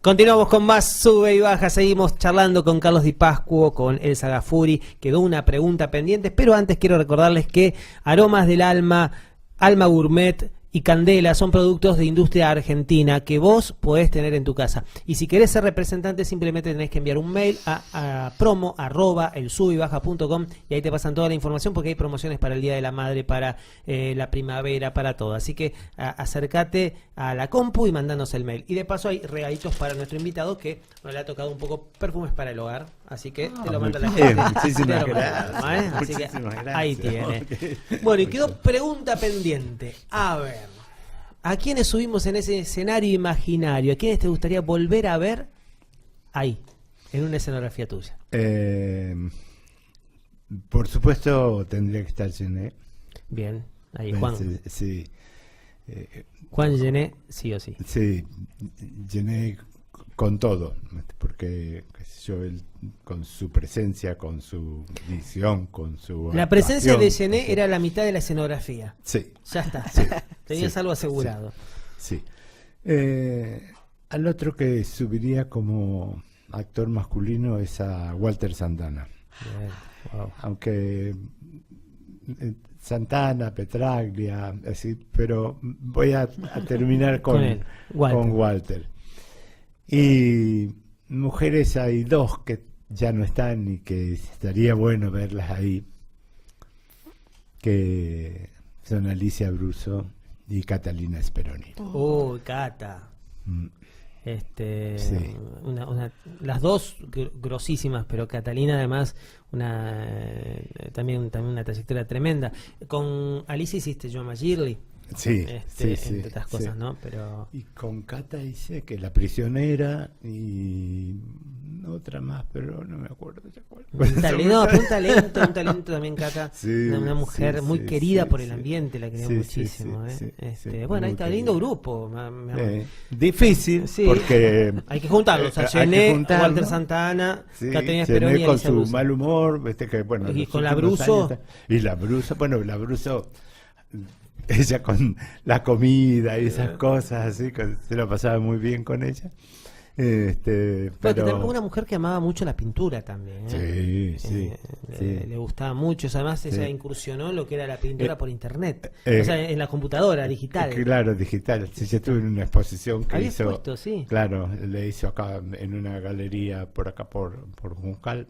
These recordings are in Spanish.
Continuamos con más Sube y Baja, seguimos charlando con Carlos Di Pascuo, con Elsa Gafuri. Quedó una pregunta pendiente, pero antes quiero recordarles que Aromas del Alma, Alma Gourmet y Candela son productos de industria argentina que vos podés tener en tu casa. Y si querés ser representante, simplemente tenés que enviar un mail a promo@elsubebybaja.com y ahí te pasan toda la información, porque hay promociones para el Día de la Madre, para la primavera, para todo. Así que acércate a la compu y mandanos el mail. Y de paso hay regalitos para nuestro invitado, que nos le ha tocado un poco perfumes para el hogar. Así que te lo manda la gente. Muchísimas gracias. Así que ahí tiene. Bueno, y quedó pregunta pendiente. A ver, ¿a quiénes subimos en ese escenario imaginario? ¿A quiénes te gustaría volver a ver ahí, en una escenografía tuya? Por supuesto tendría que estar Gené. Bien, ahí Juan. Sí. Juan Gené, sí o sí. Sí, Gené con todo, porque qué sé yo, él con su presencia, con su visión, con su la presencia de actuación, Gené era la mitad de la escenografía. Sí. Ya está. Sí. Tenías Sí. algo asegurado. Sí. Al otro que subiría como actor masculino es a Walter Santana. Bien, wow. Aunque Santana, Petraglia, así, pero voy a terminar con él, con Walter. Y mujeres hay dos que ya no están y que estaría bueno verlas ahí, que son Alicia Bruso y Catalina Speroni. Cata. Mm. Sí. Las dos grosísimas, pero Catalina además también una trayectoria tremenda. Con Alicia hiciste John McGirley. Sí, entre otras cosas, sí. ¿no? Pero y con Cata hice que La Prisionera y otra más, pero no me acuerdo ya cuál. un talento también, Cata. Sí, una mujer muy sí, querida sí, por el sí. ambiente, la quería Sí, muchísimo. sí, Bueno, ahí está, lindo grupo. Difícil, Sí. porque hay que juntarlos, a hay que Gené, juntarlos. Walter Santana, Sí, Catalina Gené Speroni y con Alicia su Bruso. mal humor, que bueno, Y los con la últimos Bruso. años y la Bruso, la Bruso, ella con la comida y esas cosas así, se lo pasaba muy bien con ella. Pero una mujer que amaba mucho la pintura también. Sí. Le gustaba mucho. Además, ella incursionó en lo que era la pintura por internet. O sea, en la computadora digital. Claro, digital. Sí, yo estuve en una exposición que Habías hizo. puesto, sí. Claro, le hizo acá en una galería por acá por Juncal.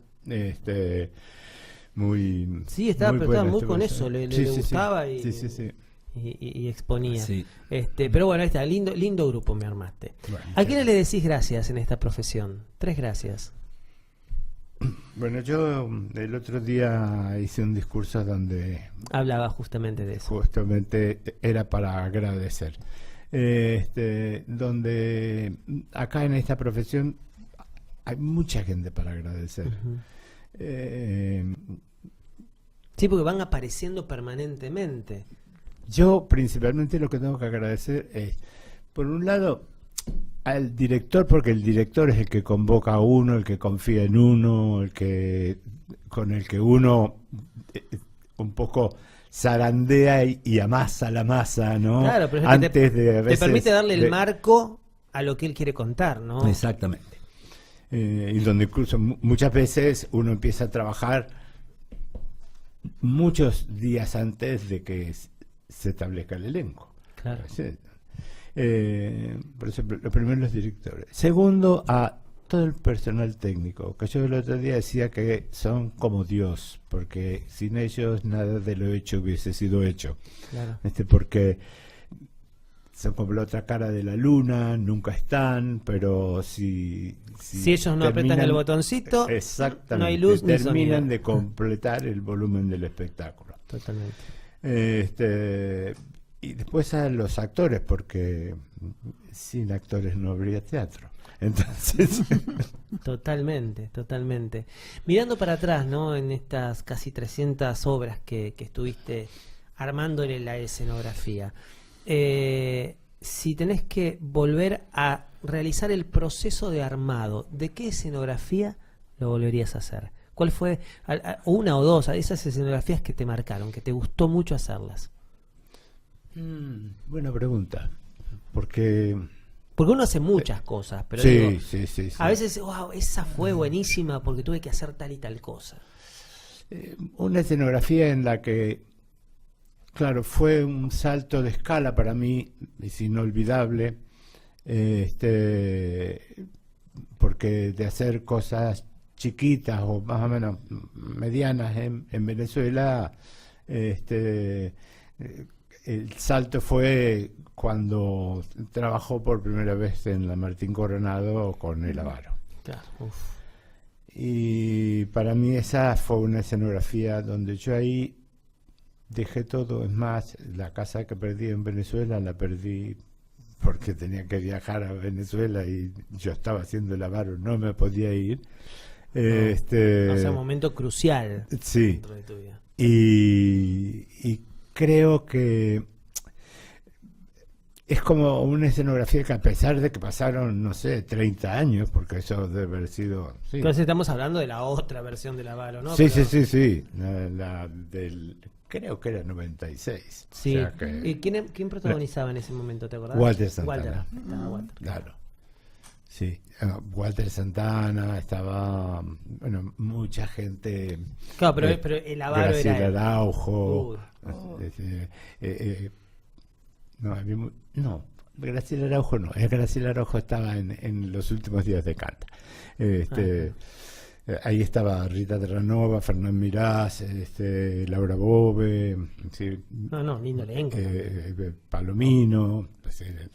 Muy. Sí, estaba muy con eso. Le gustaba sí. Y exponía. Sí. Pero bueno, ahí está, lindo grupo me armaste. Bueno, ¿A quiénes le decís gracias en esta profesión? 3 gracias. Bueno, yo el otro día hice un discurso donde Hablaba justamente de eso. justamente era para agradecer. Donde acá en esta profesión hay mucha gente para agradecer. Uh-huh. Sí, porque van apareciendo permanentemente. Yo principalmente lo que tengo que agradecer es, por un lado, al director, porque el director es el que convoca a uno, el que confía en uno, con el que uno un poco zarandea y amasa la masa, ¿no? Claro, pero antes te permite darle el marco a lo que él quiere contar, ¿no? Exactamente. Y donde incluso muchas veces uno empieza a trabajar muchos días antes de que se establezca el elenco. Claro. Por eso, lo primero, los directores. Segundo, a todo el personal técnico, que yo el otro día decía que son como Dios, porque sin ellos nada de lo hecho hubiese sido hecho. Claro. Porque son como la otra cara de la luna, nunca están, pero si ellos no apretan el botoncito, exactamente, no hay luz ni terminan sonido. de completar el volumen del espectáculo. Totalmente. Y después a los actores, porque sin actores no habría teatro. Entonces Totalmente. Mirando para atrás, ¿no? En estas casi 300 obras que estuviste armándole la escenografía, si tenés que volver a realizar el proceso de armado, ¿de qué escenografía lo volverías a hacer? ¿Cuál fue una o dos de esas escenografías que te marcaron, que te gustó mucho hacerlas? buena pregunta, porque Porque uno hace muchas cosas, pero Sí, digo, sí, sí, sí. a veces, wow, esa fue buenísima porque tuve que hacer tal y tal cosa. Una escenografía en la que, claro, fue un salto de escala para mí, es inolvidable, porque de hacer cosas chiquitas o más o menos medianas en Venezuela, el salto fue cuando trabajó por primera vez en la Martín Coronado con El Avaro. Claro, uf. Y para mí esa fue una escenografía donde yo ahí dejé todo. Es más, la casa que perdí en Venezuela la perdí porque tenía que viajar a Venezuela y yo estaba haciendo El Avaro, no me podía ir. O sea, un momento crucial Sí. dentro de tu vida. Y creo que es como una escenografía que, a pesar de que pasaron, no sé, 30 años, porque eso debe haber sido... Sí, Entonces estamos hablando de la otra versión del Avaro, ¿no? sí, Pero- sí. La del, creo que era 96. Sí. O sea que- ¿Y quién protagonizaba en ese momento, te acordás? Walter Santana. Estaba Walter. Claro. Sí, Walter Santana, estaba, bueno, mucha gente. Claro, pero el Avaro Graciela era él. Araujo. Uy. No, Graciela Araujo no. Graciela Araujo estaba en los últimos días de Canta. Ahí estaba Rita Terranova, Fernán Mirás, Laura Bove, sí, No, lindo elenco. Palomino.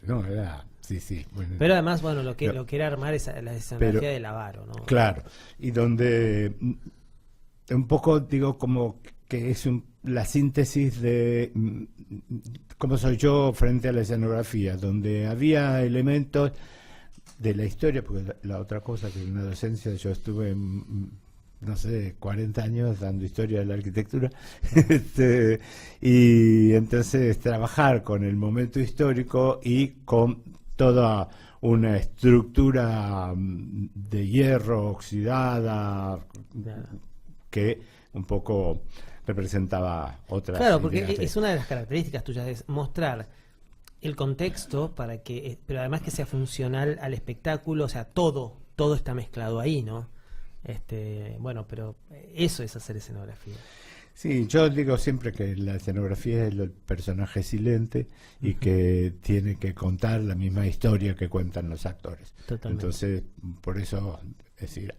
No, era. Sí. Bueno, Pero además, bueno, lo que era armar la escenografía Pero- del Avaro, ¿no? claro, y donde un poco digo como que es la síntesis de cómo soy yo frente a la escenografía, donde había elementos de la historia, porque la otra cosa que en la docencia yo estuve, no sé, 40 años dando historia de la arquitectura, y entonces trabajar con el momento histórico y con toda una estructura de hierro oxidada Claro. que un poco representaba otras Claro, porque ideas de- es una de las características tuyas, es mostrar el contexto para que, pero además que sea funcional al espectáculo, o sea, todo está mezclado ahí, ¿no? Bueno, pero eso es hacer escenografía. Sí, yo digo siempre que la escenografía es el personaje silente y que tiene que contar la misma historia que cuentan los actores. Totalmente. Entonces, por eso, es decir,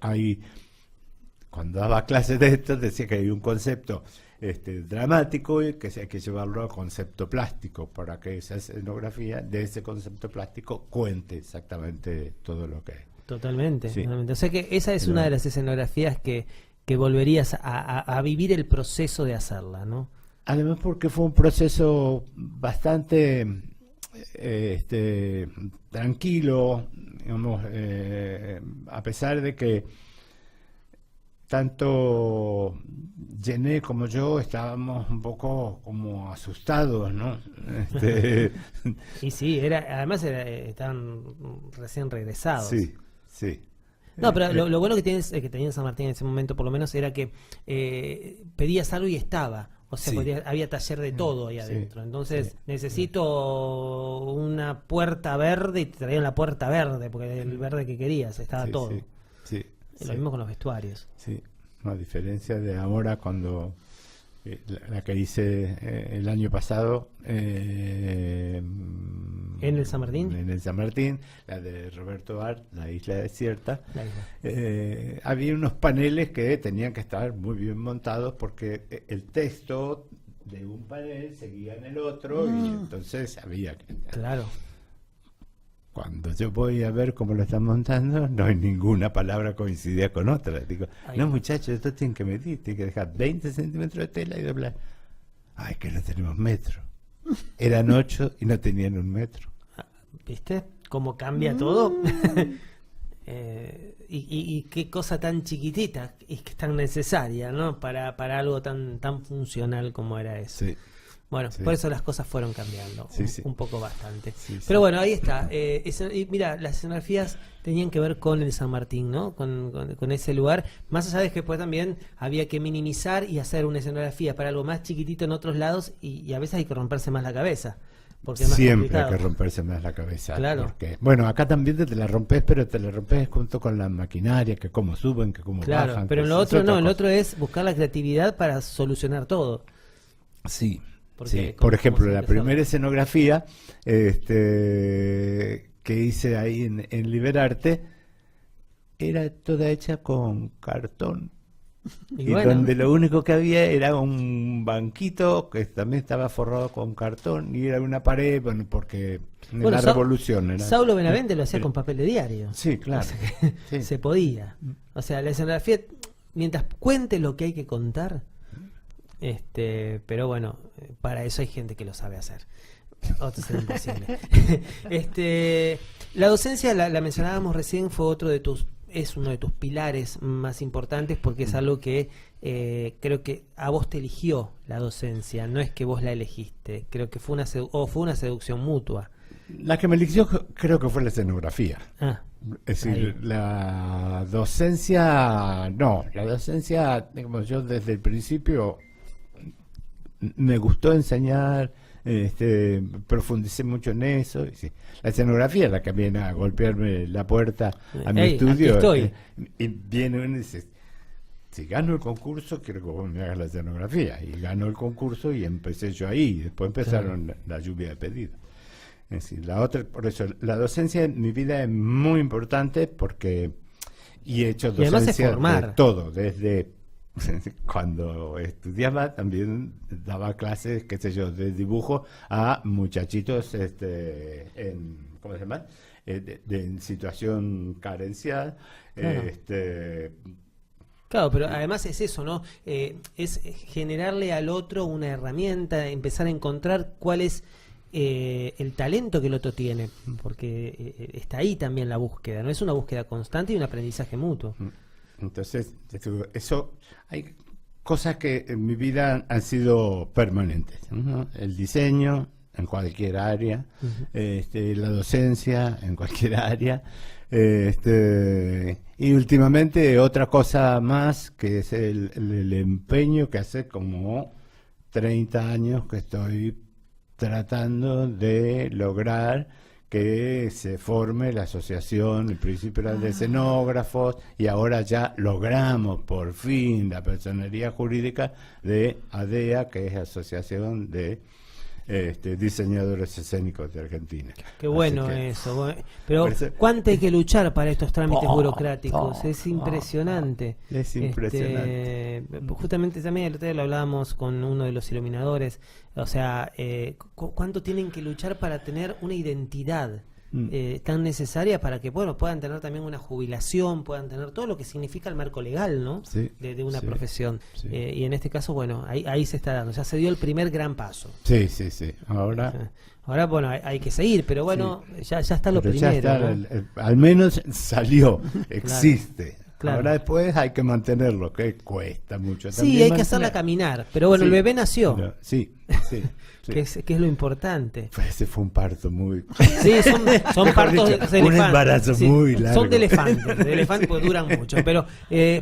cuando daba clases de esto, decía que hay un concepto dramático y que hay que llevarlo a concepto plástico para que esa escenografía de ese concepto plástico cuente exactamente todo lo que es. Totalmente, Sí. totalmente. O sea que esa es Pero- una de las escenografías que volverías a vivir el proceso de hacerla, ¿no? Además porque fue un proceso bastante tranquilo, digamos, a pesar de que tanto Gené como yo estábamos un poco como asustados, ¿no? Y sí, además estaban recién regresados. sí. No, pero lo bueno que tenía en San Martín en ese momento, por lo menos, era que pedías algo y estaba. O sea, Sí. había taller de todo ahí Sí, adentro. Entonces, sí. necesito una puerta verde y te traían la puerta verde, porque el verde que querías, estaba Sí, todo. sí. Y lo mismo con los vestuarios. Sí, a diferencia de ahora cuando la que hice el año pasado ¿En el San Martín? En el San Martín, la de Roberto Art, La Isla Desierta, La isla. había unos paneles que tenían que estar muy bien montados porque el texto de un panel seguía en el otro y entonces había que... Claro. Cuando yo voy a ver cómo lo están montando, no hay ninguna palabra coincidía con otra. Digo, Ahí no va. muchachos, esto tienen que medir, tienen que dejar 20 centímetros de tela y doblar. Ay, que no tenemos metro. Eran 8 y no tenían un metro. ¿Viste? ¿Cómo cambia todo? Y qué cosa tan chiquitita y que es tan necesaria, ¿no? Para algo tan funcional como era eso. Sí, Bueno, sí. por eso las cosas fueron cambiando Sí, sí. un poco bastante. Sí, sí. Pero bueno, ahí está. Y mira, las escenografías tenían que ver con el San Martín, ¿no? Con ese lugar. Más allá de que después también había que minimizar y hacer una escenografía para algo más chiquitito en otros lados y a veces hay que romperse más la cabeza. porque es más siempre hay complicado. que romperse más la cabeza. Claro. Porque, bueno, acá también te la rompes, pero te la rompes junto con la maquinaria, que cómo suben, que cómo Claro, bajan. pero que en lo es otro otra no, en lo cosa. otro es buscar la creatividad para solucionar todo. Sí, Porque sí. como- Por ejemplo, como la siempre primera escenografía que hice ahí en Liberarte era toda hecha con cartón. Y Y bueno, donde lo único que había era un banquito que también estaba forrado con cartón y era una pared, bueno, porque en Bueno, la revolución era. Saulo Benavente lo hacía con papel de diario. Sí, claro. Sí. Se podía. O sea, la escenografía, mientras cuente lo que hay que contar, pero bueno, para eso hay gente que lo sabe hacer. Otro será imposible. La docencia, la mencionábamos recién, es uno de tus pilares más importantes porque es algo que creo que a vos te eligió la docencia, no es que vos la elegiste, creo que fue fue una seducción mutua. La que me eligió creo que fue la escenografía. Ah, Es decir, ahí. la docencia, digamos, yo desde el principio me gustó enseñar, profundicé mucho en eso. Y sí, la escenografía es la que viene a golpearme la puerta a mi Ey, estudio. aquí estoy. Y viene uno y dice, si gano el concurso, quiero que vos me hagas la escenografía. Y ganó el concurso y empecé yo ahí. Y después empezaron la lluvia de pedidos. Es decir, por eso, la docencia en mi vida es muy importante porque y he hecho Y además es docencia formar. de todo, desde cuando estudiaba también daba clases, qué sé yo, de dibujo a muchachitos ¿cómo se llama? En situación carencial. Claro. Claro, pero además es eso, ¿no? Es generarle al otro una herramienta, empezar a encontrar cuál es el talento que el otro tiene, porque está ahí también la búsqueda, ¿no? Es una búsqueda constante y un aprendizaje mutuo. Entonces, eso, hay cosas que en mi vida han sido permanentes, ¿no? El diseño en cualquier área, la docencia en cualquier área, y últimamente otra cosa más que es el empeño que hace como 30 años que estoy tratando de lograr que se forme la asociación, el principio era de escenógrafos, y ahora ya logramos por fin la personería jurídica de ADEA, que es Asociación de Diseñadores Escénicos de Argentina. Qué bueno Así que, eso. Pero parece- cuánto hay que luchar para estos trámites Oh, burocráticos. oh, Es impresionante. es impresionante. Justamente también el otro día lo hablábamos con uno de los iluminadores. O sea, cuánto tienen que luchar para tener una identidad tan necesaria para que puedan tener también una jubilación, puedan tener todo lo que significa el marco legal, ¿no? Sí, de una sí, profesión. sí. Y en este caso, bueno, ahí se está dando. Ya se dio el primer gran paso. Sí, sí, sí. Ahora... Ahora, bueno, hay que seguir, pero bueno, ya está lo Pero primero. ya está, ¿no? al menos salió, existe. claro. Ahora después hay que mantenerlo, que cuesta mucho. Sí, también hay que hacerla mantener. caminar, pero bueno, Sí, el bebé nació, pero- sí, sí. sí. que es lo importante. Ese fue un parto muy... Sí, son Mejor partos dicho, de un elefantes. embarazo Sí, muy largo. Son de elefantes porque duran mucho, pero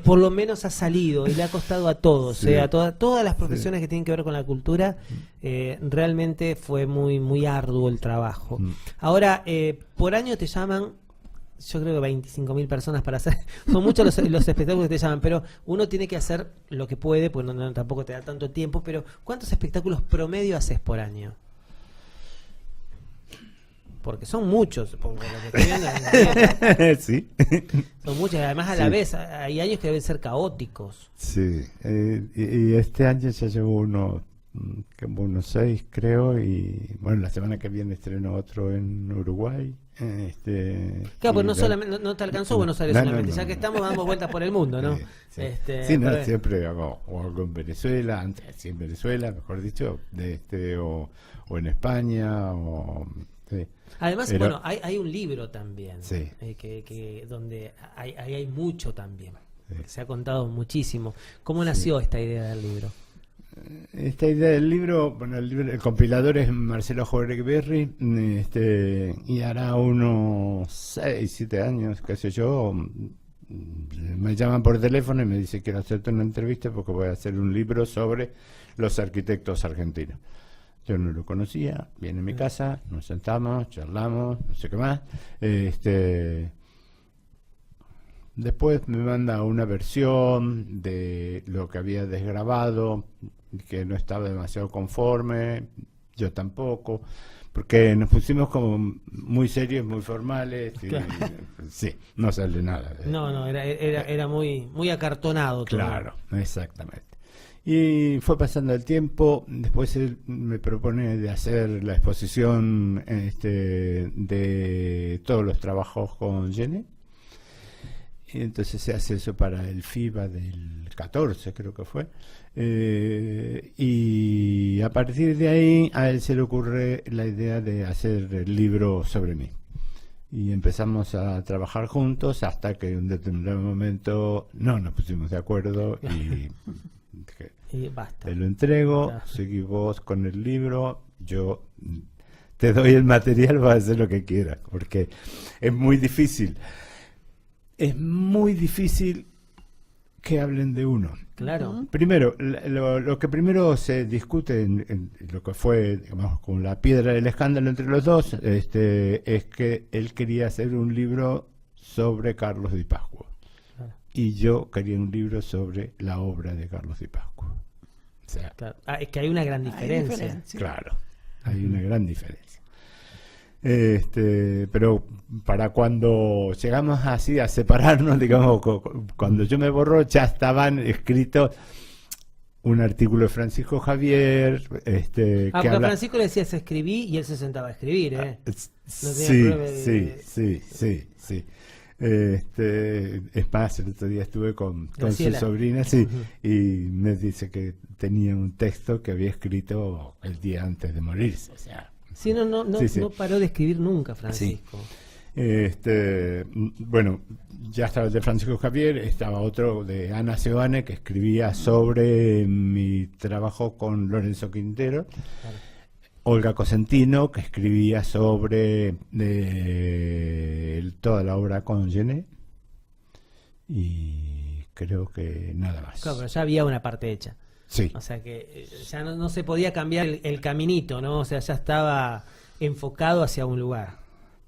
por lo menos ha salido y le ha costado a todos, Sí. a todas las profesiones que tienen que ver con la cultura, realmente fue muy, muy arduo el trabajo. Ahora, por año te llaman, yo creo que 25.000 personas para hacer, son muchos los espectáculos que te llaman, pero uno tiene que hacer lo que puede, pues tampoco te da tanto tiempo, pero ¿cuántos espectáculos promedio haces por año? Porque son muchos, por lo que estoy viendo, sí. son muchos, y además a la Sí. vez hay años que deben ser caóticos. Sí. Y este año ya llevo como unos 6, creo, y bueno, la semana que viene estreno otro en Uruguay. Claro, pues y no ya- solamente no te alcanzó Buenos Aires No, solamente, no, ya no, que no. estamos dando vueltas por el mundo, ¿no? Sí, sí. Pero No, siempre hago o algo en Venezuela, antes sí, en Venezuela, mejor dicho, o en España, sí. Además, Pero- bueno, hay un libro también, Sí. que donde hay mucho también, Sí. se ha contado muchísimo. ¿Cómo nació esta idea del libro? Esta idea del libro, bueno, el compilador es Marcelo Jorge y hará unos 6, 7 años, qué sé yo, me llaman por teléfono y me dice quiero hacerte una entrevista porque voy a hacer un libro sobre los arquitectos argentinos. yo no lo conocía, viene a mi casa, nos sentamos, charlamos, no sé qué más. Después me manda una versión de lo que había desgrabado, que no estaba demasiado conforme, yo tampoco, porque nos pusimos como muy serios, muy formales, y sí, no sale nada. No, era muy acartonado todo. Claro, exactamente. Y fue pasando el tiempo, después él me propone de hacer la exposición de todos los trabajos con Gené. Y entonces se hace eso para el FIBA del 14, creo que fue. Y a partir de ahí a él se le ocurre la idea de hacer el libro sobre mí. Y empezamos a trabajar juntos hasta que en un determinado momento no nos pusimos de acuerdo y basta. te lo entrego, seguí vos con el libro, yo te doy el material para hacer lo que quieras, porque es muy difícil. Es muy difícil que hablen de uno. Claro. Primero, lo que primero se discute en lo que fue, digamos, con la piedra del escándalo entre los dos, es que él quería hacer un libro sobre Carlos Di Pascua. Claro. Y yo quería un libro sobre la obra de Carlos Di Pascua. O sea, claro. Es que hay una gran diferencia. Claro, hay una gran diferencia. Pero para cuando llegamos así a separarnos, digamos, cuando yo me borró, ya estaban escritos un artículo de Francisco Javier. Que habla... Francisco le decías escribí y él se sentaba a escribir, ¿eh? Sí. Es más, el otro día estuve con su sobrina, y me dice que tenía un texto que había escrito el día antes de morirse, o sea. Sí, no paró de escribir nunca, Francisco. Sí. Bueno, ya estaba el de Francisco Javier, estaba otro de Ana Seoane, que escribía sobre mi trabajo con Lorenzo Quintero. Claro. Olga Cosentino, que escribía sobre toda la obra con Gené. Y creo que nada más. Claro, pero ya había una parte hecha. Sí. O sea que ya no se podía cambiar el caminito, ¿no? O sea, ya estaba enfocado hacia un lugar.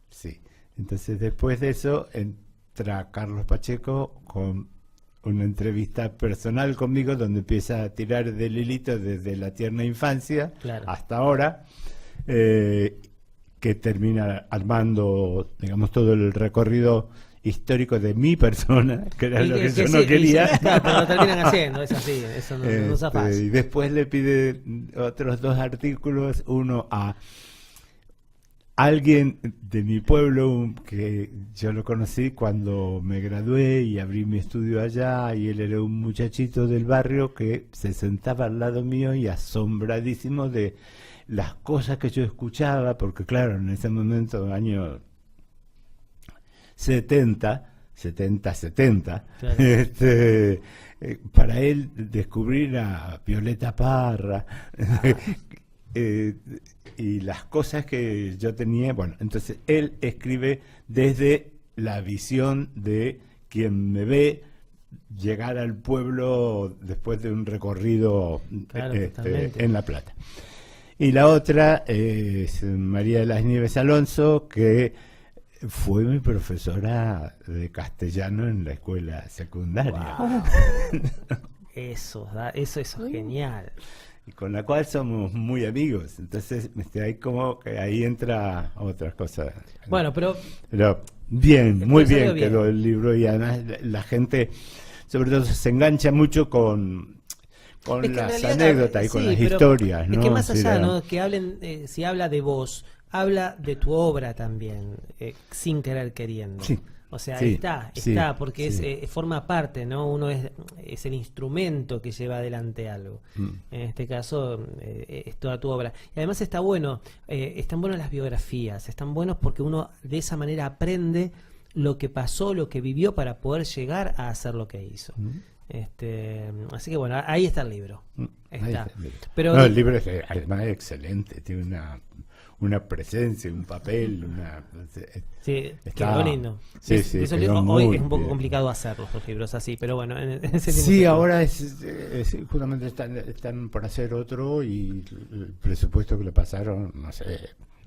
Sí. Entonces, después de eso, entra Carlos Pacheco con una entrevista personal conmigo, donde empieza a tirar del hilito desde la tierna infancia hasta ahora, que termina armando, digamos, todo el recorrido histórico de mi persona, que era lo que yo no quería. Claro, pero lo terminan haciendo, es así, eso no es fácil. Y después le pide otros 2 artículos, uno a alguien de mi pueblo, que yo lo conocí cuando me gradué y abrí mi estudio allá, y él era un muchachito del barrio que se sentaba al lado mío y asombradísimo de las cosas que yo escuchaba, porque claro, en ese momento, año 70, claro. Para él descubrir a Violeta Parra y las cosas que yo tenía, bueno, entonces él escribe desde la visión de quien me ve llegar al pueblo después de un recorrido en La Plata. Y la otra es María de las Nieves Alonso, que fue mi profesora de castellano en la escuela secundaria. Wow. Eso es genial. Y con la cual somos muy amigos. Entonces, hay como que ahí entra otras cosas. Bueno, pero bien, muy bien quedó el libro, y además la gente, sobre todo, se engancha mucho con las anécdotas y con las historias, ¿no? Es que más allá, ¿no? Que hablen, si habla de vos, habla de tu obra también, sin querer queriendo. Sí. O sea, está, porque forma parte, ¿no? Uno es el instrumento que lleva adelante algo. En este caso, es toda tu obra. Y además está bueno, están buenas las biografías, están buenos porque uno de esa manera aprende lo que pasó, lo que vivió para poder llegar a hacer lo que hizo. Así que bueno, ahí está el libro. Está. Pero el libro es además excelente, tiene una presencia, un papel, Sí, está, quedó lindo. Sí, sí, Eso quedó hoy muy es un poco bien. complicado hacerlos los libros así, pero bueno, en ese tiempo Sí, ahora justamente están por hacer otro y el presupuesto que le pasaron, no sé,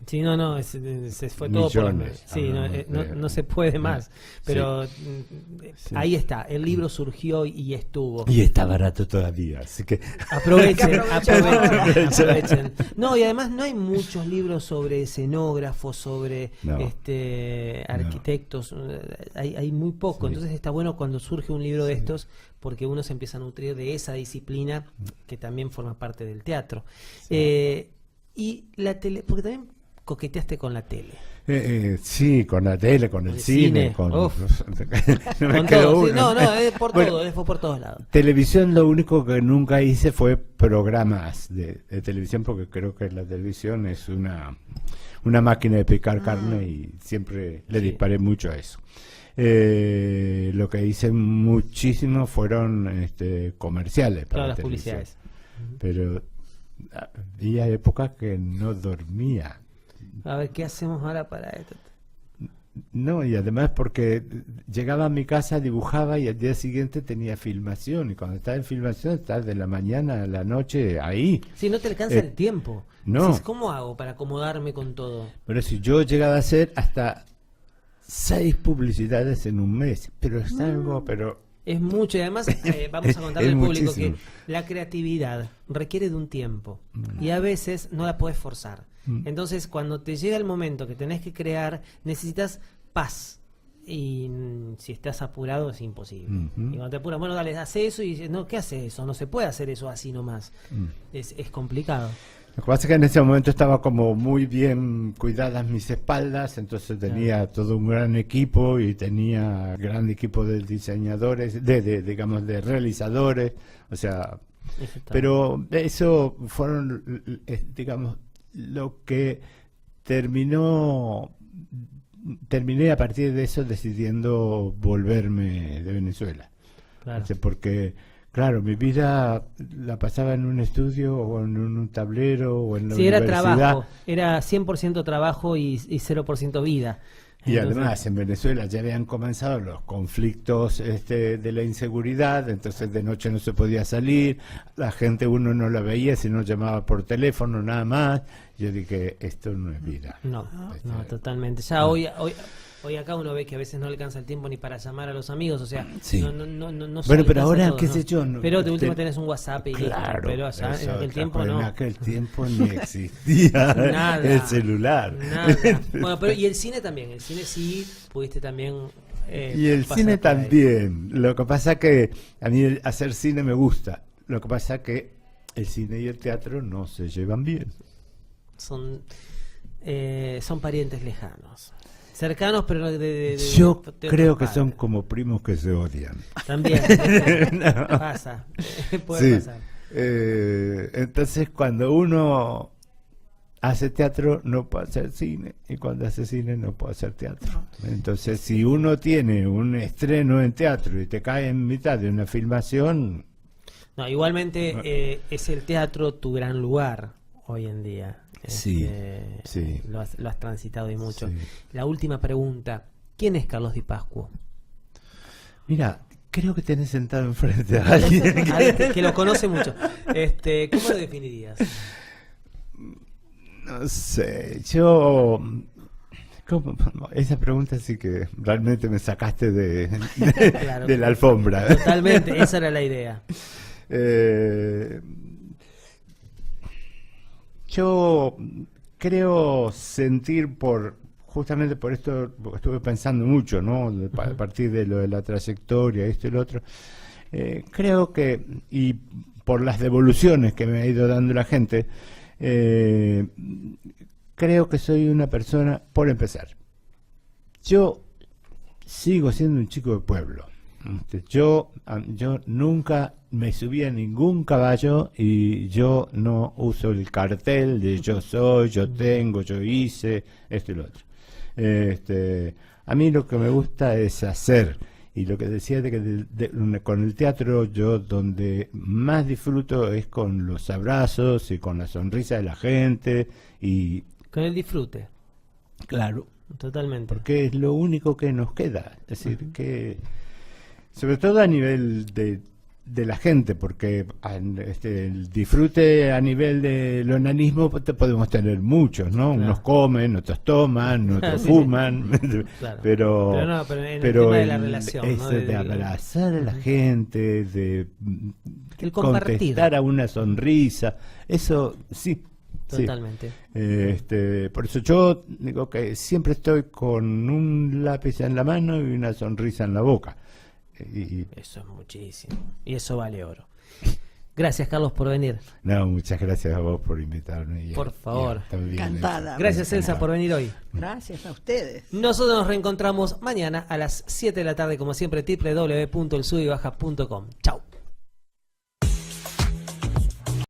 sí, no, se fue todo por las millones. nubes. Sí, no se puede más. Pero Sí. ahí está, el libro surgió y estuvo. Y está barato todavía, así que Aprovechen, Aprovechen. aprovechen. No, y además no hay muchos libros sobre escenógrafos, sobre No. arquitectos, hay muy poco. Sí. Entonces está bueno cuando surge un libro de estos, porque uno se empieza a nutrir de esa disciplina que también forma parte del teatro. Y la tele, porque también coqueteaste con la tele. sí, con la tele, con el cine, con Uf. no me Con quedó todo, sí, uno. no, es por Bueno, todo, fue por todos lados. televisión, lo único que nunca hice fue programas de televisión, porque creo que la televisión es una máquina de picar carne y siempre le Sí. disparé mucho a eso. Lo que hice muchísimo fueron comerciales para Claro, las televisión. publicidades. Pero había épocas que no dormía. A ver, ¿qué hacemos ahora para esto? No, y además porque llegaba a mi casa, dibujaba y al día siguiente tenía filmación. Y cuando estás en filmación, estás de la mañana a la noche ahí. Si no te alcanza Eh, el tiempo. no. Decís, ¿cómo hago para acomodarme con todo? Pero si yo llegaba a hacer hasta 6 publicidades en un mes, pero es algo, pero Es mucho, y además vamos a contarle Es al público muchísimo. que la creatividad requiere de un tiempo y a veces no la puedes forzar. Entonces, cuando te llega el momento que tenés que crear, necesitas paz. Y si estás apurado es imposible. Ujú. Y cuando te apuras, bueno, dale, hace eso y dices, no, ¿qué hace eso? No se puede hacer eso así nomás. Es complicado. Lo que pasa es que en ese momento estaba como muy bien cuidadas mis espaldas, entonces tenía todo un gran equipo y tenía gran equipo de diseñadores, digamos, de realizadores, o sea, Eso está pero eso fueron, digamos, lo que terminé a partir de eso decidiendo volverme de Venezuela. claro. O sea, porque, claro, mi vida la pasaba en un estudio o en un tablero o en la Sí, era universidad. trabajo, era 100% trabajo y 0% vida. Y Entonces, además en Venezuela ya habían comenzado los conflictos de la inseguridad, entonces de noche no se podía salir, la gente uno no la veía, sino llamaba por teléfono nada más. Yo dije, esto no es vida. no, totalmente. Ya hoy acá uno ve que a veces no alcanza el tiempo ni para llamar a los amigos, o sea, Sí. no Bueno, se pero alcanza ahora, todo, qué ¿no? sé yo, no- Pero de última tenés un WhatsApp y listo, Claro, pero allá en eso, aquel tiempo en no. aquel tiempo ni existía Nada. el celular. Nada. Bueno, pero y el cine también, el cine sí pudiste también Y el pasar cine por ahí. también. Lo que pasa que a mí hacer cine me gusta. Lo que pasa que el cine y el teatro no se llevan bien. Son parientes lejanos. Cercanos, pero Yo de creo otros que son padres. como primos que se odian. También. Pasa. Puede Sí. pasar. Entonces cuando uno hace teatro no puede hacer cine y cuando hace cine no puede hacer teatro. Entonces si uno tiene un estreno en teatro y te cae en mitad de una filmación, No, igualmente es el teatro tu gran lugar hoy en día. Sí, sí. Lo has transitado y mucho. Sí. La última pregunta. ¿Quién es Carlos Di Pascuo? mira, creo que tenés sentado enfrente a alguien Alguien que lo conoce mucho. ¿Cómo lo definirías? no sé, yo... ¿cómo? Esa pregunta sí que realmente me sacaste Claro. de la alfombra. Totalmente, esa era la idea. Yo creo sentir justamente por esto, porque estuve pensando mucho, ¿no? A partir de lo de la trayectoria, esto y lo otro. Creo que, y por las devoluciones que me ha ido dando la gente, creo que soy una persona, por empezar, yo sigo siendo un chico de pueblo. Yo nunca me subí a ningún caballo y yo no uso el cartel de yo soy, yo tengo, yo hice, esto y lo otro. A mí lo que me gusta es hacer, y lo que decía de que con el teatro yo donde más disfruto es con los abrazos y con la sonrisa de la gente y disfrute. Con el disfrute. Claro. Totalmente. Porque es lo único que nos queda. Es decir, que sobre todo a nivel de la gente, porque el disfrute a nivel del onanismo podemos tener muchos, ¿no? Claro. Unos comen, otros toman, otros fuman, Claro. pero Pero en el tema de la relación, ¿no? eso de abrazar a la gente, de El compartir. contestar a una sonrisa, eso sí. Totalmente. Sí. Por eso yo digo que siempre estoy con un lápiz en la mano y una sonrisa en la boca. Y Eso es muchísimo. Y eso vale oro. Gracias, Carlos, por venir. no, muchas gracias a vos por invitarme. Por favor. Encantada. Gracias, Elsa, por venir hoy. Gracias a ustedes. Nosotros nos reencontramos mañana a las 7 de la tarde, como siempre, www.elsubibaja.com. Chau.